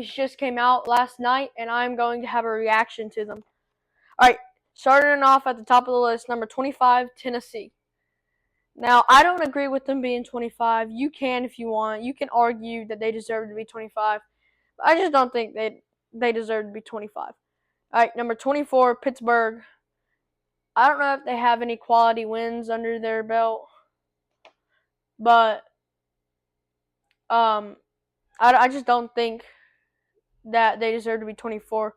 just came out last night, and I'm going to have a reaction to them. All right, starting off at the top of the list, number 25, Tennessee. Now, I don't agree with them being 25. You can if you want. You can argue that they deserve to be 25. But I just don't think they deserve to be 25. All right, number 24, Pittsburgh. I don't know if they have any quality wins under their belt, but I just don't think that they deserve to be 24. Of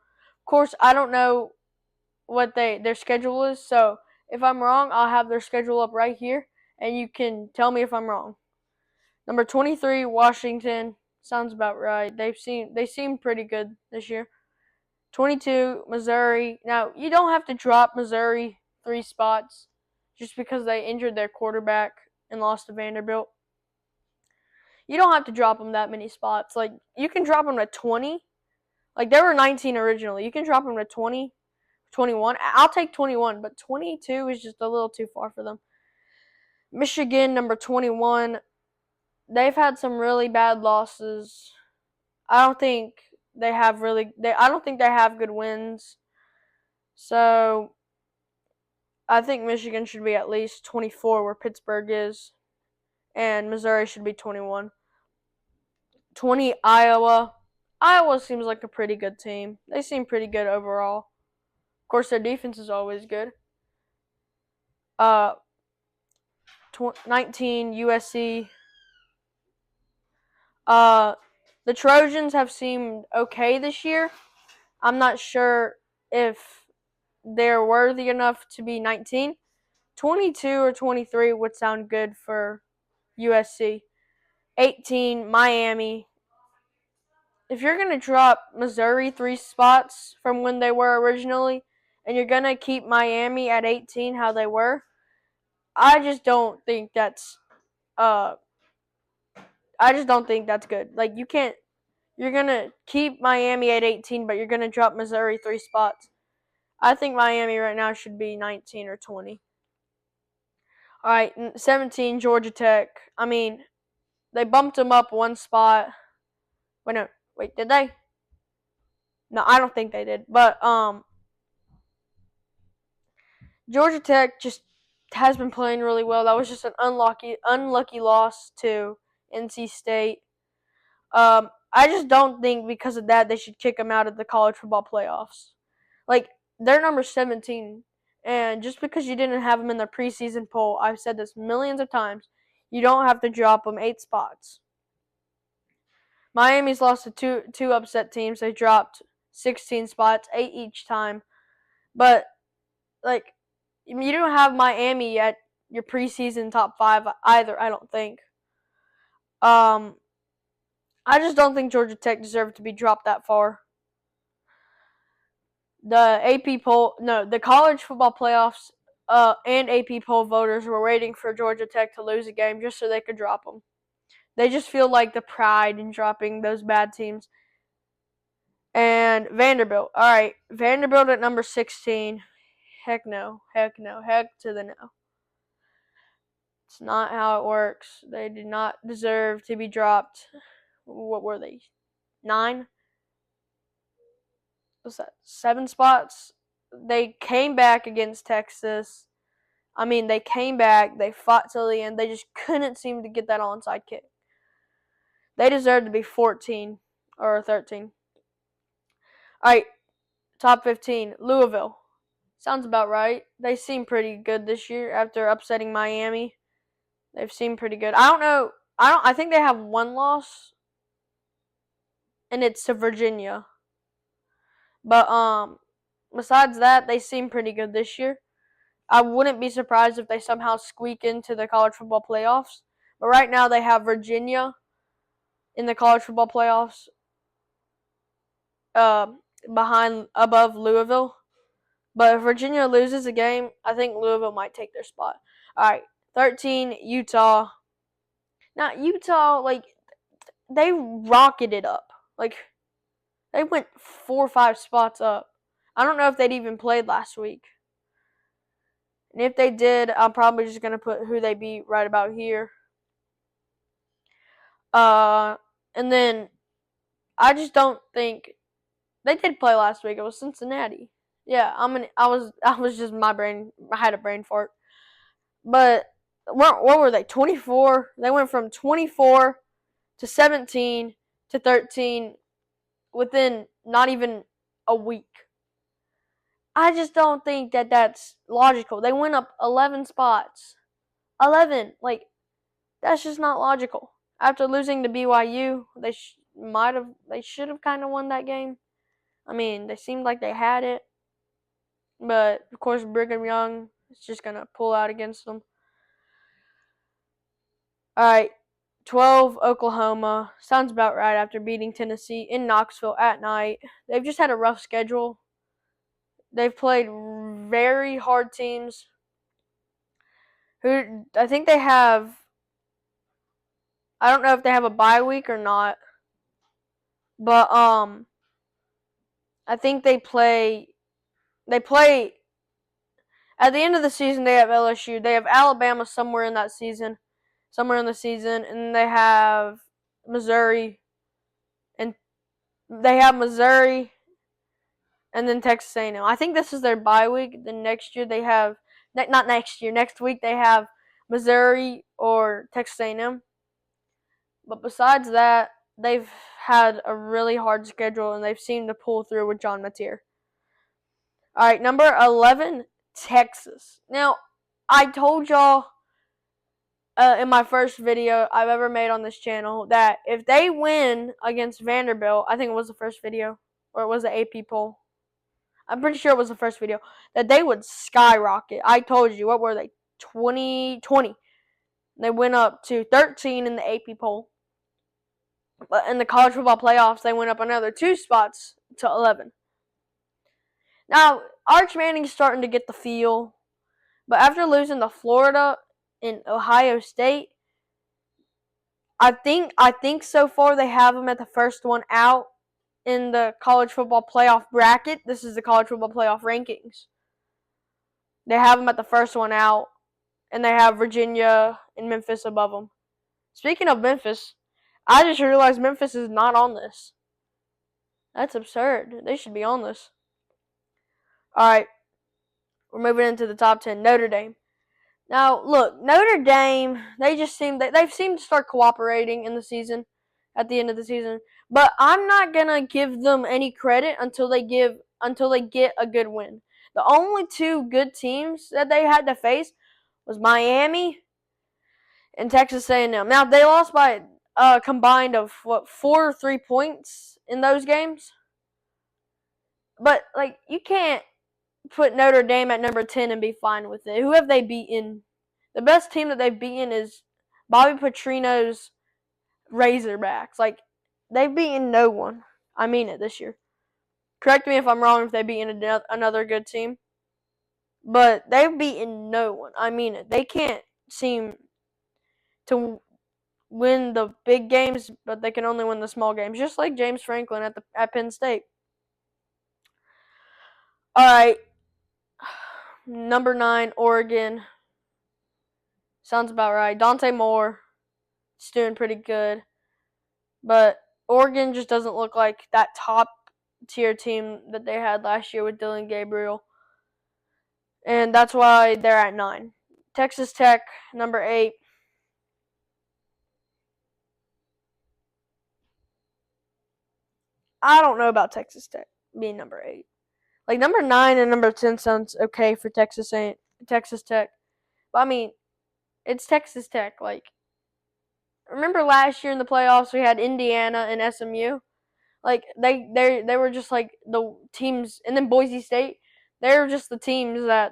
course, I don't know what their schedule is, so if I'm wrong, I'll have their schedule up right here, and you can tell me if I'm wrong. Number 23, Washington. Sounds about right. They seem pretty good this year. 22, Missouri. Now, you don't have to drop Missouri 3 spots just because they injured their quarterback and lost to Vanderbilt. You don't have to drop them that many spots. Like, you can drop them to 20. Like, they were 19 originally. You can drop them to 20, 21. I'll take 21, but 22 is just a little too far for them. Michigan, number 21. They've had some really bad losses. I don't think they have good wins. So I think Michigan should be at least 24 where Pittsburgh is, and Missouri should be 21. 20, Iowa. Iowa seems like a pretty good team. They seem pretty good overall. Of course, their defense is always good. 19, USC. The Trojans have seemed okay this year. I'm not sure if they're worthy enough to be 19. 22 or 23 would sound good for USC. 18, Miami. If you're going to drop Missouri 3 spots from when they were originally, and you're going to keep Miami at 18 how they were, I just don't think that's good. Like, you're going to keep Miami at 18, but you're going to drop Missouri 3 spots. I think Miami right now should be 19 or 20. All right, 17, Georgia Tech. I mean, they bumped them up 1 spot. Wait, did they? No, I don't think they did. But Georgia Tech just has been playing really well. That was just an unlucky loss to NC State. I just don't think because of that they should kick them out of the college football playoffs. Like, they're number 17, and just because you didn't have them in the preseason poll, I've said this millions of times, you don't have to drop them 8 spots. Miami's lost to two upset teams. They dropped 16 spots, 8 each time. But, like, you don't have Miami at your preseason top 5 either, I don't think. I just don't think Georgia Tech deserved to be dropped that far. The college football playoffs and AP poll voters were waiting for Georgia Tech to lose a game just so they could drop them. They just feel like the pride in dropping those bad teams. And Vanderbilt. All right, Vanderbilt at number 16. Heck no. Heck to the no. It's not how it works. They did not deserve to be dropped. What were they? 9? What's that? 7 spots? They came back against Texas. I mean, they came back. They fought till the end. They just couldn't seem to get that onside kick. They deserve to be 14 or 13. All right, top 15. Louisville. Sounds about right. They seem pretty good this year after upsetting Miami. They've seemed pretty good. I don't know. I think they have 1 loss, and it's to Virginia. But besides that, they seem pretty good this year. I wouldn't be surprised if they somehow squeak into the college football playoffs. But right now they have Virginia in the college football playoffs, above Louisville. But if Virginia loses a game, I think Louisville might take their spot. All right, 13, Utah. Now, Utah, like, they rocketed up. Like, they went 4 or 5 spots up. I don't know if they'd even played last week. And if they did, I'm probably just going to put who they beat right about here. And then I just don't think they did play last week. It was Cincinnati. Yeah, I was just my brain. I had a brain fart. But what were they? 24. They went from 24 to 17 to 13 within not even a week. I just don't think that that's logical. They went up 11 spots. 11. Like, that's just not logical. After losing to BYU, they should have kind of won that game. I mean, they seemed like they had it, but of course Brigham Young is just gonna pull out against them. All right, 12 Oklahoma sounds about right after beating Tennessee in Knoxville at night. They've just had a rough schedule. They've played very hard teams. Who I think they have. I don't know if they have a bye week or not, but I think they play. They play at the end of the season. They have LSU. They have Alabama somewhere in that season, and they have Missouri, and they have Missouri, and then Texas A&M. I think this is their bye week. Then next year they have not next year. Next week they have Missouri or Texas A&M. But besides that, they've had a really hard schedule, and they've seemed to pull through with John Mateer. All right, number 11, Texas. Now, I told y'all in my first video I've ever made on this channel that if they win against Vanderbilt, I think it was the first video, or it was the AP poll. I'm pretty sure it was the first video, that they would skyrocket. I told you, what were they? 20. They went up to 13 in the AP poll. But in the college football playoffs, they went up another 2 spots to 11. Now, Arch Manning's starting to get the feel, but after losing to Florida and Ohio State, I think so far they have him at the first one out in the college football playoff bracket. This is the college football playoff rankings. They have him at the first one out, and they have Virginia and Memphis above them. Speaking of Memphis, I just realized Memphis is not on this. That's absurd. They should be on this. All right, we're moving into the top 10. Notre Dame. Now, look, Notre Dame, they've seemed to start cooperating in the season, at the end of the season. But I'm not gonna give them any credit until they get a good win. The only 2 good teams that they had to face was Miami and Texas A&M. Now, they lost by a combined of 4 or 3 points in those games. But like, you can't put Notre Dame at number 10 and be fine with it. Who have they beaten? The best team that they've beaten is Bobby Petrino's Razorbacks. Like, they've beaten no one. I mean it this year. Correct me if I'm wrong if they've beaten another good team. But they've beaten no one. I mean it. They can't seem to win the big games, but they can only win the small games. Just like James Franklin at Penn State. Alright. Number 9, Oregon. Sounds about right. Dante Moore is doing pretty good. But Oregon just doesn't look like that top tier team that they had last year with Dylan Gabriel. And that's why they're at 9. Texas Tech, number 8. I don't know about Texas Tech being number 8. Like, number 9 and number 10 sounds okay for Texas Tech. But, I mean, it's Texas Tech. Like, remember last year in the playoffs we had Indiana and SMU? Like, they were just like the teams, and then Boise State, they were just the teams that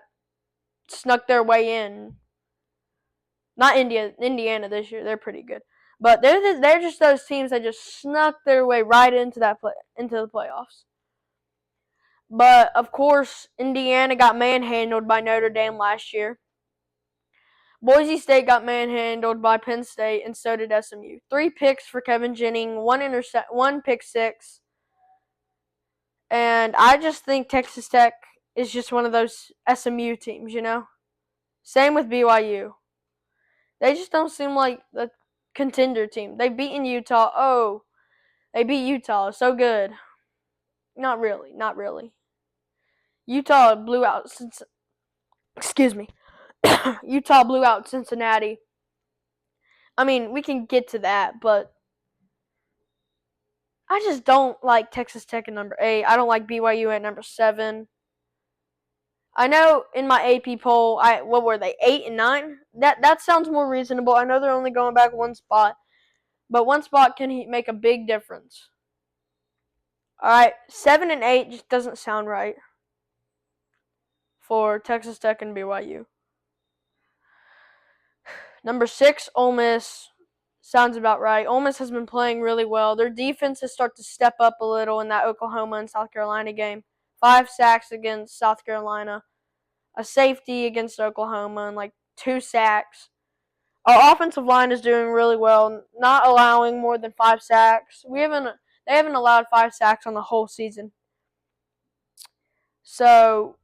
snuck their way in. Not Indiana this year, they're pretty good. But they're just those teams that just snuck their way right into into the playoffs. But of course, Indiana got manhandled by Notre Dame last year. Boise State got manhandled by Penn State, and so did SMU. 3 picks for Kevin Jennings, 1 pick six. And I just think Texas Tech is just one of those SMU teams, you know? Same with BYU. They just don't seem like the contender team. They've beaten Utah. Oh, They beat Utah. So good. Not really. Not really. Utah blew out since. Excuse me. Utah blew out Cincinnati. I mean, we can get to that, but I just don't like Texas Tech at number 8. I don't like BYU at number 7. I know in my AP poll, what were they, 8 and 9? That sounds more reasonable. I know they're only going back one spot, but one spot can make a big difference. All right, 7 and 8 just doesn't sound right for Texas Tech and BYU. Number 6, Ole Miss. Sounds about right. Ole Miss has been playing really well. Their defense has started to step up a little in that Oklahoma and South Carolina game. 5 sacks against South Carolina, a safety against Oklahoma, and like 2 sacks. Our offensive line is doing really well, not allowing more than 5 sacks. They haven't allowed 5 sacks on the whole season. So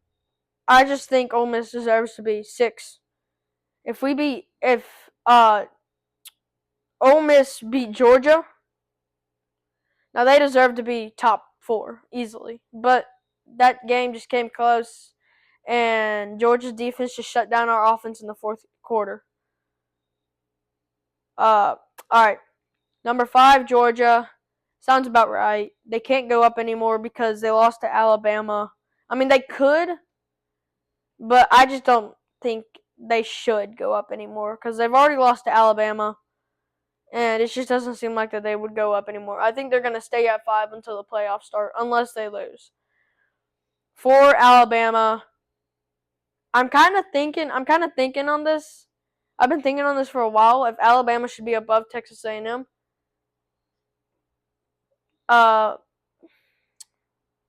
I just think Ole Miss deserves to be 6. If Ole Miss beat Georgia, now they deserve to be top 4 easily, but that game just came close, and Georgia's defense just shut down our offense in the 4th quarter. All right, number 5, Georgia. Sounds about right. They can't go up anymore because they lost to Alabama. I mean, they could, but I just don't think they should go up anymore because they've already lost to Alabama, and it just doesn't seem like that they would go up anymore. I think they're going to stay at 5 until the playoffs start, unless they lose. For Alabama, I'm kind of thinking on this. I've been thinking on this for a while. If Alabama should be above Texas A&M,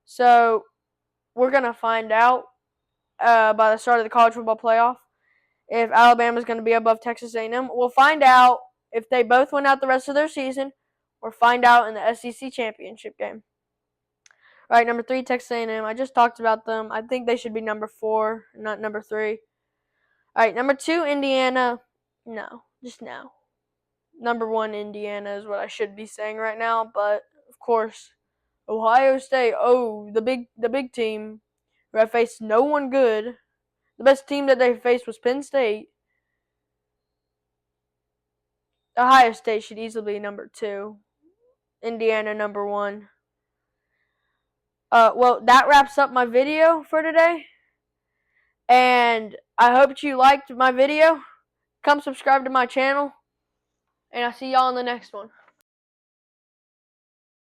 so we're gonna find out by the start of the college football playoff if Alabama's going to be above Texas A&M. We'll find out if they both win out the rest of their season, or find out in the SEC championship game. All right, number 3, Texas A&M. I just talked about them. I think they should be number 4, not number 3. All right, number 2, Indiana. No, just now. Number 1, Indiana is what I should be saying right now, but of course, Ohio State. Oh, the big team who have faced no one good. The best team that they faced was Penn State. Ohio State should easily be number 2. Indiana number 1. Well, that wraps up my video for today. And I hope you liked my video. Come subscribe to my channel. And I'll see y'all in the next one.